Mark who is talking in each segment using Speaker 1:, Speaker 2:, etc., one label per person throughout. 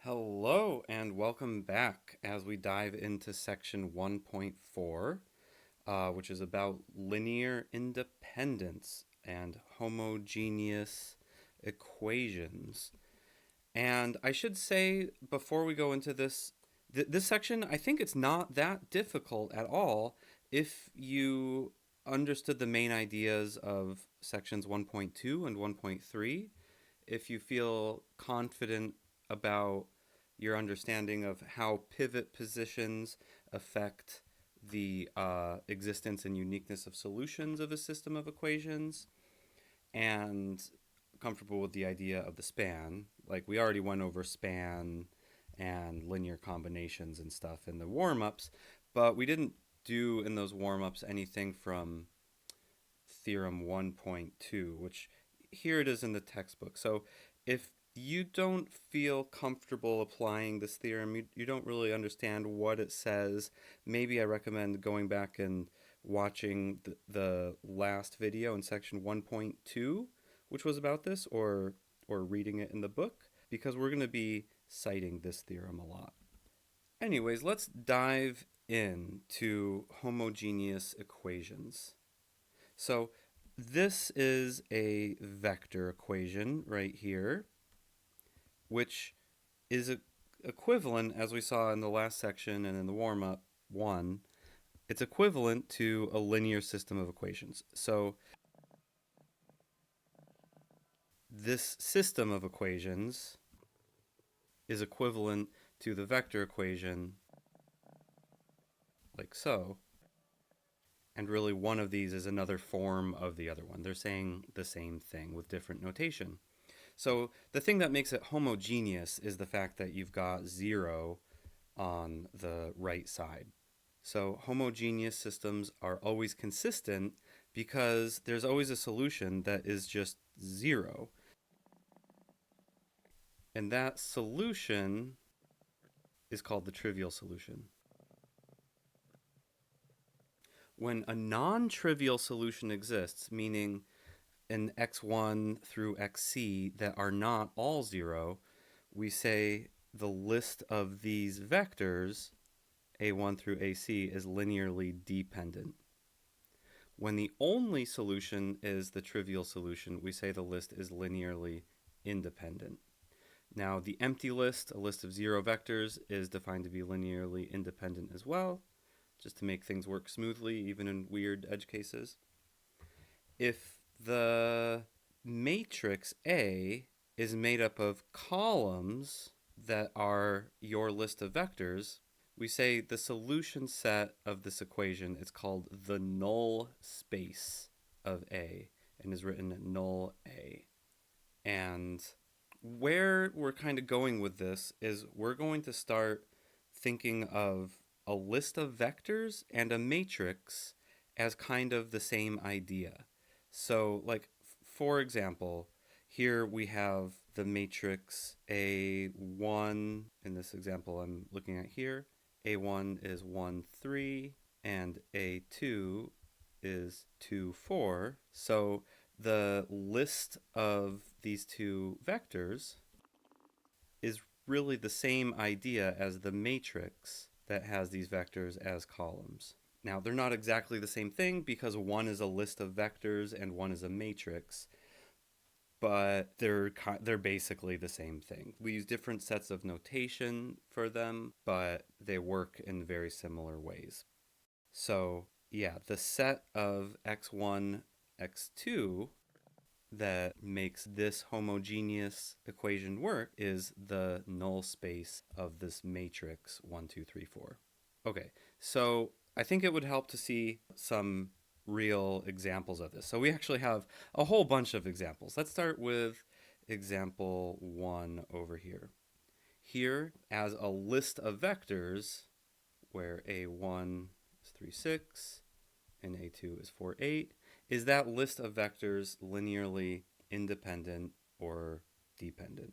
Speaker 1: Hello and welcome back as we dive into section 1.4, which is about linear independence and homogeneous equations. And I should say before we go into this section, I think it's not that difficult at all if you understood the main ideas of sections 1.2 and 1.3. If you feel confident about your understanding of how pivot positions affect the existence and uniqueness of solutions of a system of equations, and comfortable with the idea of the span. Like we already went over span and linear combinations and stuff in the warm ups, but we didn't do in those warm ups anything from theorem 1.2, which here it is in the textbook. So if you don't feel comfortable applying this theorem, you don't really understand what it says, maybe I recommend going back and watching the last video in section 1.2, which was about this, or reading it in the book, because we're going to be citing this theorem a lot. Anyways, let's dive into homogeneous equations. So this is a vector equation right here, which is equivalent, as we saw in the last section and in the warm-up one, it's equivalent to a linear system of equations. So this system of equations is equivalent to the vector equation, like so. And really one of these is another form of the other one. They're saying the same thing with different notation. So the thing that makes it homogeneous is the fact that you've got 0 on the right side. So homogeneous systems are always consistent because there's always a solution that is just 0. And that solution is called the trivial solution. When a non-trivial solution exists, meaning an x1 through xc that are not all 0, we say the list of these vectors, a1 through ac, is linearly dependent. When the only solution is the trivial solution, we say the list is linearly independent. Now, the empty list, a list of 0 vectors, is defined to be linearly independent as well, just to make things work smoothly, even in weird edge cases. If the matrix A is made up of columns that are your list of vectors, we say the solution set of this equation is called the null space of A and is written null A. And where we're kind of going with this is we're going to start thinking of a list of vectors and a matrix as kind of the same idea. So, like, for example, here we have the matrix A1, in this example I'm looking at here. A1 is 1, 3, and A2 is 2, 4. So the list of these two vectors is really the same idea as the matrix that has these vectors as columns. Now, they're not exactly the same thing because one is a list of vectors and one is a matrix, but they're basically the same thing. We use different sets of notation for them, but they work in very similar ways. So, yeah, the set of x1, x2 that makes this homogeneous equation work is the null space of this matrix 1, 2, 3, 4. Okay, so I think it would help to see some real examples of this. So we actually have a whole bunch of examples. Let's start with example 1 over here. Here, as a list of vectors, where a1 is 3, 6, and a2 is 4, 8, is that list of vectors linearly independent or dependent?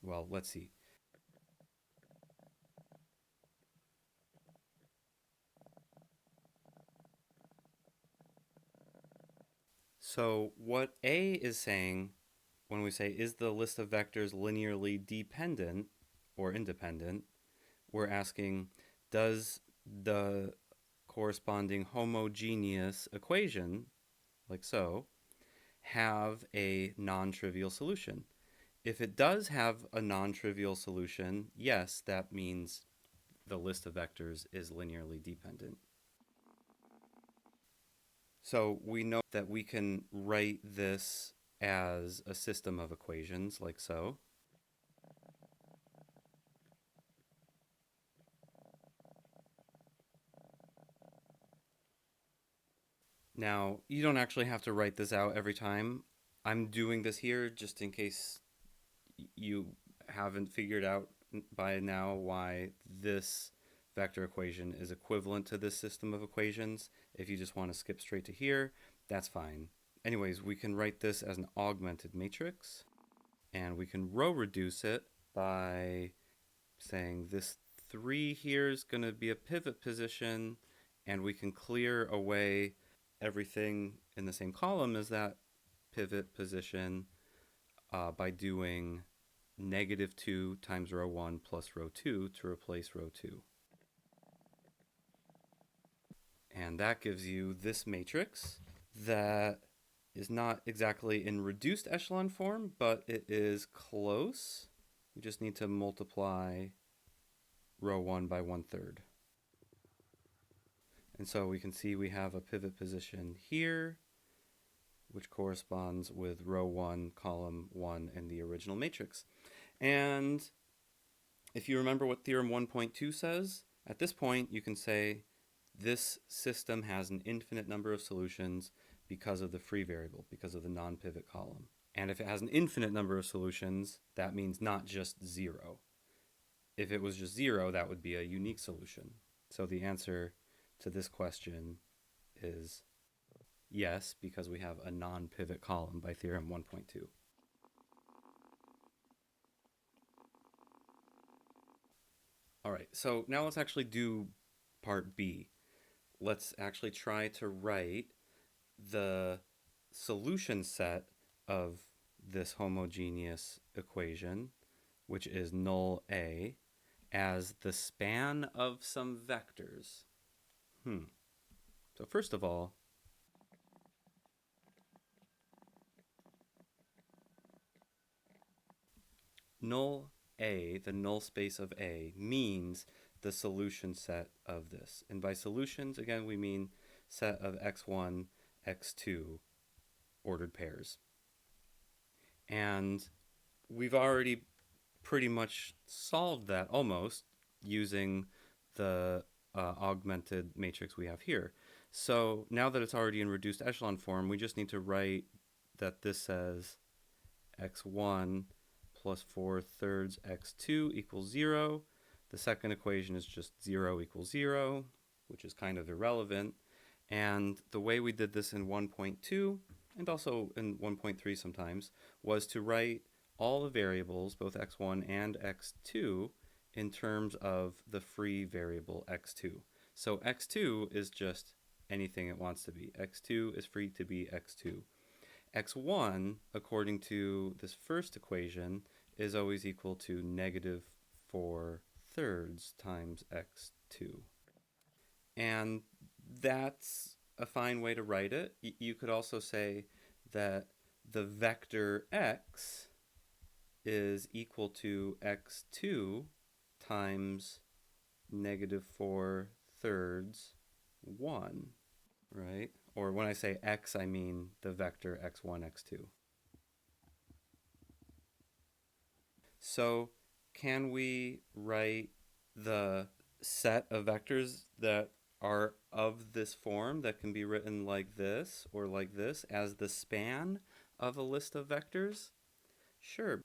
Speaker 1: Well, let's see. So what A is saying when we say, is the list of vectors linearly dependent, or independent, we're asking, does the corresponding homogeneous equation, like so, have a non-trivial solution? If it does have a non-trivial solution, yes, that means the list of vectors is linearly dependent. So we know that we can write this as a system of equations, like so. Now, you don't actually have to write this out every time. I'm doing this here just in case you haven't figured out by now why this vector equation is equivalent to this system of equations. If you just want to skip straight to here, that's fine. Anyways, we can write this as an augmented matrix, and we can row reduce it by saying this 3 here is going to be a pivot position, and we can clear away everything in the same column as that pivot position by doing -2 times row 1 plus row 2 to replace row 2. And that gives you this matrix that is not exactly in reduced echelon form, but it is close. We just need to multiply row 1 by 1/3. And so we can see we have a pivot position here, which corresponds with row 1, column 1 in the original matrix. And if you remember what theorem 1.2 says, at this point you can say this system has an infinite number of solutions because of the free variable, because of the non-pivot column. And if it has an infinite number of solutions, that means not just 0. If it was just 0, that would be a unique solution. So the answer to this question is yes, because we have a non-pivot column by theorem 1.2. All right, so now let's actually do part B. Let's actually try to write the solution set of this homogeneous equation, which is null A, as the span of some vectors. So first of all, null A, the null space of A, means the solution set of this. And by solutions, again, we mean set of x1, x2 ordered pairs. And we've already pretty much solved that almost using the augmented matrix we have here. So now that it's already in reduced echelon form, we just need to write that this says x1 plus 4/3 x2 equals 0. The second equation is just 0 equals 0, which is kind of irrelevant. And the way we did this in 1.2 and also in 1.3 sometimes was to write all the variables, both x1 and x2, in terms of the free variable x2. So x2 is just anything it wants to be. x2 is free to be x2. x1, according to this first equation, is always equal to -4/3 times x2. And that's a fine way to write it. You could also say that the vector x is equal to x2 times -4/3 1, right? Or when I say x, I mean the vector x1, x2. So can we write the set of vectors that are of this form that can be written like this or like this as the span of a list of vectors? Sure.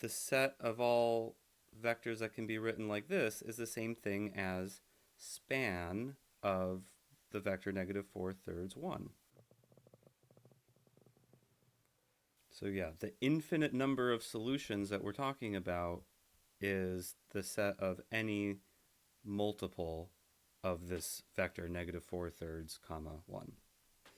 Speaker 1: The set of all vectors that can be written like this is the same thing as span of the vector -4/3 1. So yeah, the infinite number of solutions that we're talking about is the set of any multiple of this vector -4/3, 1.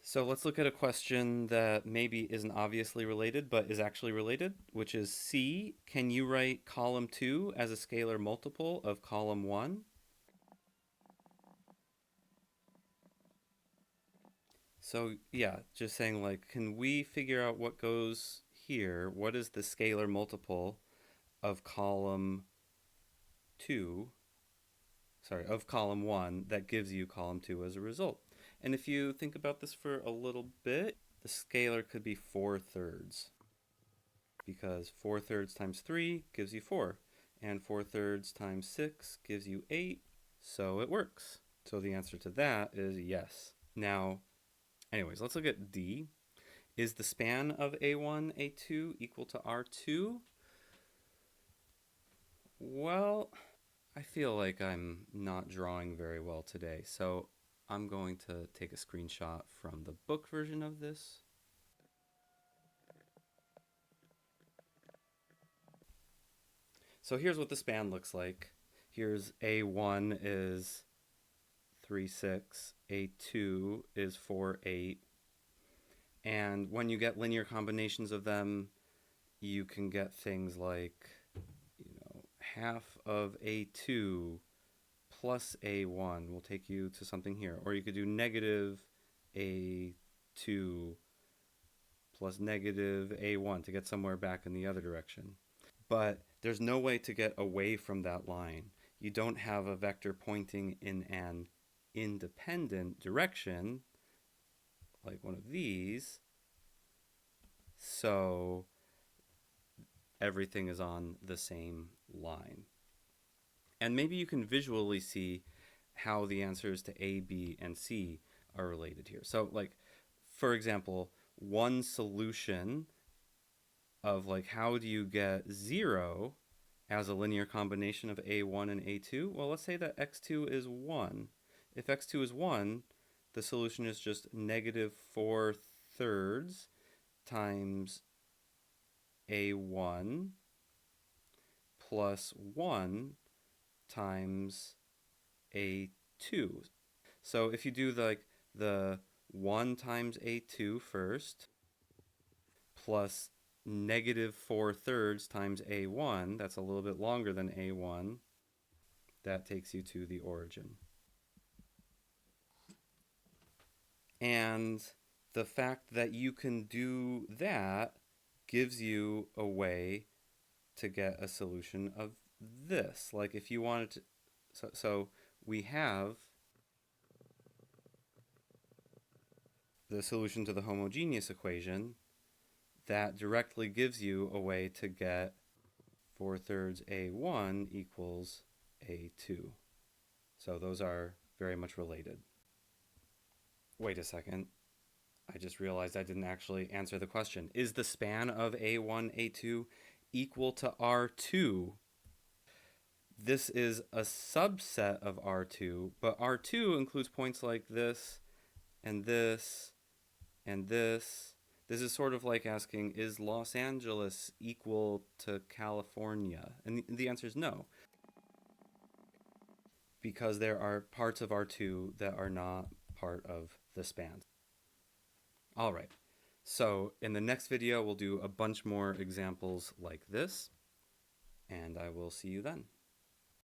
Speaker 1: So let's look at a question that maybe isn't obviously related, but is actually related, which is C. Can you write column 2 as a scalar multiple of column 1? So yeah, just saying like, can we figure out what goes here? What is the scalar multiple of column 2, sorry, of column 1 that gives you column 2 as a result? And if you think about this for a little bit, the scalar could be 4/3, because 4/3 times 3 gives you 4, and 4/3 times 6 gives you 8, so it works. So the answer to that is yes. Now, anyways, let's look at D. Is the span of A1, A2 equal to R2? Well, I feel like I'm not drawing very well today, so I'm going to take a screenshot from the book version of this. So here's what the span looks like. Here's A1 is 3, 6, A2 is 4, 8. And when you get linear combinations of them, you can get things like, half of A2 plus A1 will take you to something here. Or you could do negative A2 plus negative A1 to get somewhere back in the other direction. But there's no way to get away from that line. You don't have a vector pointing in an independent direction, like one of these, so everything is on the same line. And maybe you can visually see how the answers to A, B, and C are related here. So, like, for example, one solution of, like, how do you get 0 as a linear combination of A1 and A2? Well, let's say that x2 is 1. If x2 is 1, the solution is just negative 4/3 times A1 plus 1 times A2. So if you do the 1 times A2 first, plus negative 4/3 times A1, that's a little bit longer than A1, that takes you to the origin. And the fact that you can do that gives you a way to get a solution of this. Like if you wanted to, so we have the solution to the homogeneous equation that directly gives you a way to get 4/3 A1 equals A2. So those are very much related. Wait a second. I just realized I didn't actually answer the question. Is the span of A1, A2 equal to R2? This is a subset of R2, but R2 includes points like this and this and this. This is sort of like asking, is Los Angeles equal to California? And the answer is no, because there are parts of R2 that are not part of the span. All right. So in the next video, we'll do a bunch more examples like this, and I will see you then.